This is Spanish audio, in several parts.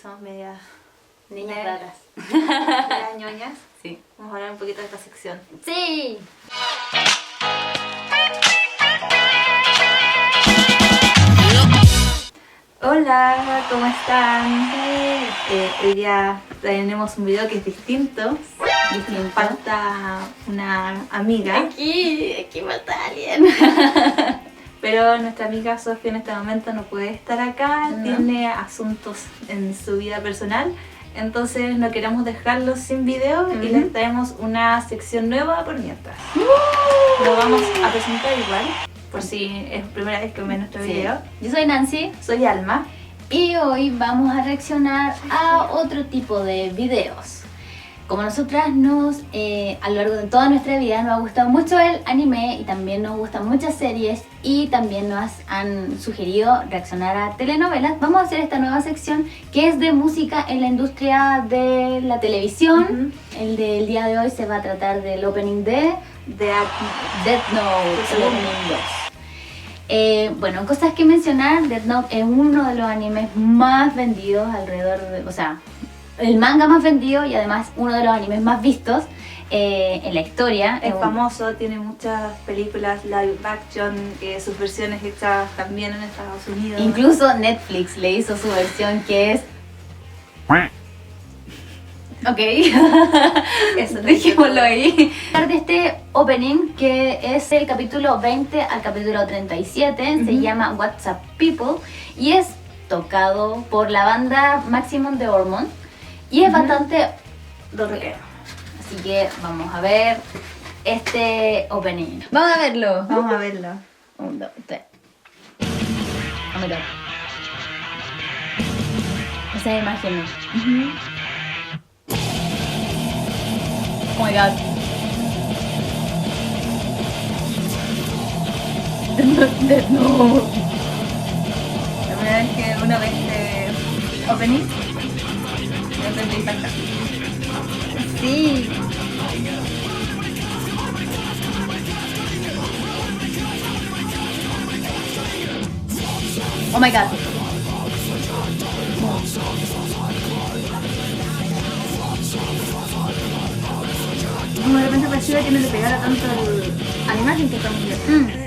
Somos medias Niñas raras. ñoñas. Sí. Vamos a hablar un poquito de esta sección. Sí. Hola, ¿cómo están? Hoy día tenemos un video que es distinto. Falta una amiga. Aquí falta alguien. Pero nuestra amiga Sofía en este momento no puede estar acá, No. tiene asuntos en su vida personal, entonces no queremos dejarlo sin video y les traemos una sección nueva por mientras. Lo vamos a presentar igual, por si es la primera vez que ven nuestro video. Yo soy Nancy Soy Alma. y hoy vamos a reaccionar a otro tipo de videos. Como nosotras a lo largo de toda nuestra vida nos ha gustado mucho el anime y también nos gustan muchas series y también nos han sugerido reaccionar a telenovelas, vamos a hacer esta nueva sección que es de música en la industria de la televisión. El del día de hoy se va a tratar del opening de Death Note, el opening 2. Bueno, cosas que mencionar, Death Note es uno de los animes más vendidos alrededor de, o sea, el manga más vendido y además uno de los animes más vistos en la historia. Es famoso, tiene muchas películas live action, sus versiones hechas también en Estados Unidos. Incluso Netflix le hizo su versión que es... Ok, Eso, dejémoslo ahí. Hablar de este opening que es el capítulo 20 al capítulo 37, se llama What's Up People y es tocado por la banda Maximum de Hormone y es bastante rockero. Así que vamos a ver este opening. Vamos a verlo. Vamos a verlo. 1, 2, 3. Oh my god. Esa imagen. Oh my god. Death Note. La primera vez que uno ve este opening, me impacta. Sí. Oh my god. Como de repente parecía que no le pegara tanto a la imagen que estamos viendo.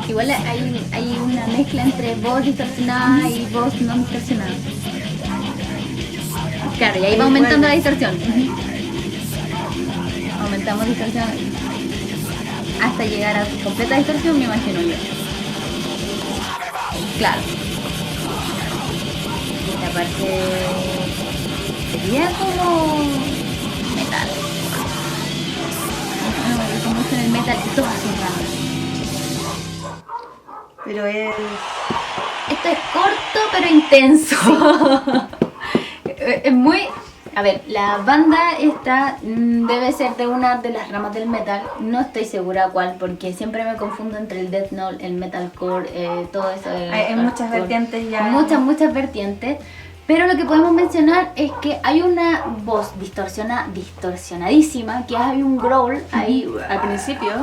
Igual hay una mezcla entre voz distorsionada y voz no distorsionada. Claro, y ahí va aumentando la distorsión. Aumentamos distorsión hasta llegar a completa distorsión, me imagino yo. Claro. Esta parte sería como metal. No me gusta mucho en el metal y todas sus ramas. Pero es... Esto es corto pero intenso. Es muy... A ver, la banda esta debe ser de una de las ramas del metal. No estoy segura cuál, porque siempre me confundo entre el death note, el metalcore, todo eso. Hay muchas vertientes ya. Muchas vertientes. Pero lo que podemos mencionar es que hay una voz distorsionadísima, que hay un growl ahí Al principio.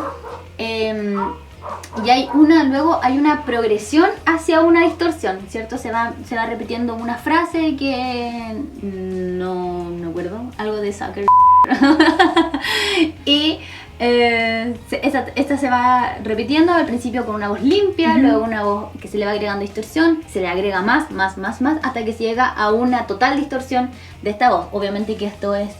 Y luego hay una progresión hacia una distorsión, ¿cierto? Se va repitiendo una frase que no me acuerdo, algo de Sucker. Y esta se va repitiendo al principio con una voz limpia, luego una voz que se le va agregando distorsión, se le agrega más, hasta que se llega a una total distorsión de esta voz. Obviamente que esto es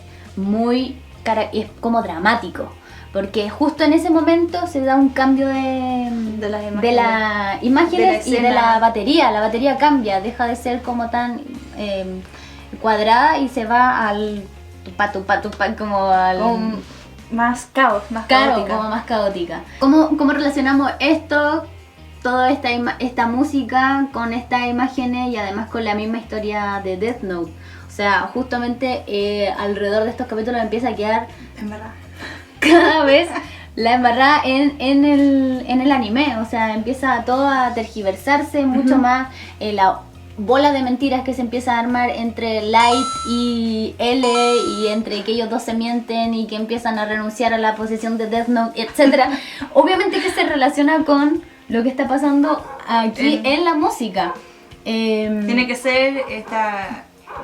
es como dramático. Porque justo en ese momento se da un cambio de las imágenes y de la batería. La batería cambia, deja de ser como tan cuadrada y se va al tupa, como al... Con más caos, más Claro, caótica. como más caótica. ¿Cómo relacionamos esto, toda esta música con estas imágenes y además con la misma historia de Death Note? O sea, justamente alrededor de estos capítulos empieza a quedar... En verdad. Cada vez la embarrada en el anime, o sea, empieza todo a tergiversarse mucho más, la bola de mentiras que se empieza a armar entre Light y L y entre que ellos dos se mienten y que empiezan a renunciar a la posesión de Death Note, etc. Obviamente que se relaciona con lo que está pasando aquí en la música. Tiene que ser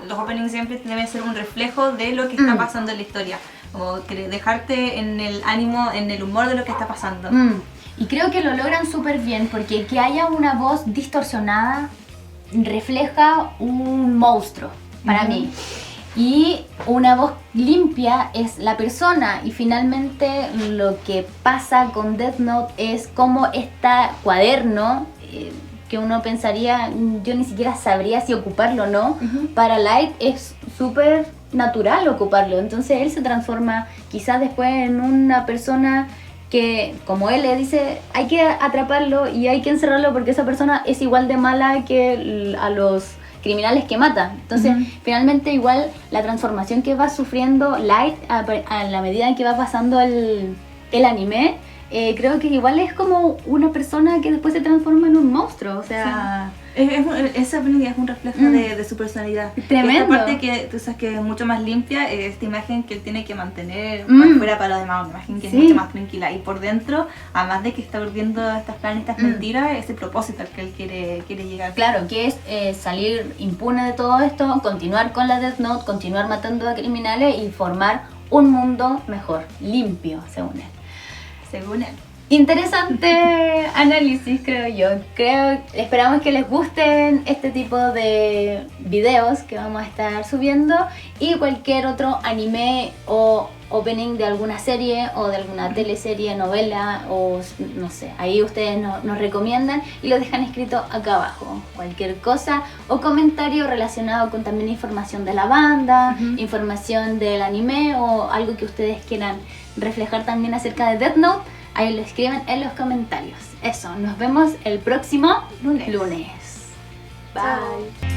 los openings siempre deben ser un reflejo de lo que está pasando en la historia, como que dejarte en el ánimo, en el humor de lo que está pasando. Y creo que lo logran súper bien, porque que haya una voz distorsionada refleja un monstruo para mí. Y una voz limpia es la persona, y finalmente lo que pasa con Death Note es como este cuaderno que uno pensaría, yo ni siquiera sabría si ocuparlo o no, para Light es súper natural ocuparlo, entonces él se transforma quizás después en una persona que, como él le dice, hay que atraparlo y hay que encerrarlo porque esa persona es igual de mala que a los criminales que mata. Entonces, finalmente igual la transformación que va sufriendo Light a la medida en que va pasando el anime, creo que igual es como una persona que después se transforma en un monstruo, o sea... Esa película es un reflejo de su personalidad. Tremendo. Esta parte que tú sabes que es mucho más limpia, esta imagen que él tiene que mantener por fuera para los demás, una imagen que es mucho más tranquila. Y por dentro, además de que está volviendo estas planes, estas mentiras, ese propósito al que él quiere llegar. Claro, que es salir impune de todo esto, continuar con la Death Note, continuar matando a criminales y formar un mundo mejor, limpio, según él. Según él. Interesante análisis, creo yo. Esperamos que les gusten este tipo de videos que vamos a estar subiendo, y cualquier otro anime o opening de alguna serie o de alguna teleserie, novela o no sé, ahí ustedes nos recomiendan y lo dejan escrito acá abajo. Cualquier cosa o comentario relacionado con también información de la banda, información del anime o algo que ustedes quieran reflejar también acerca de Death Note, ahí lo escriben en los comentarios. Eso, nos vemos el próximo lunes. Bye. Chao.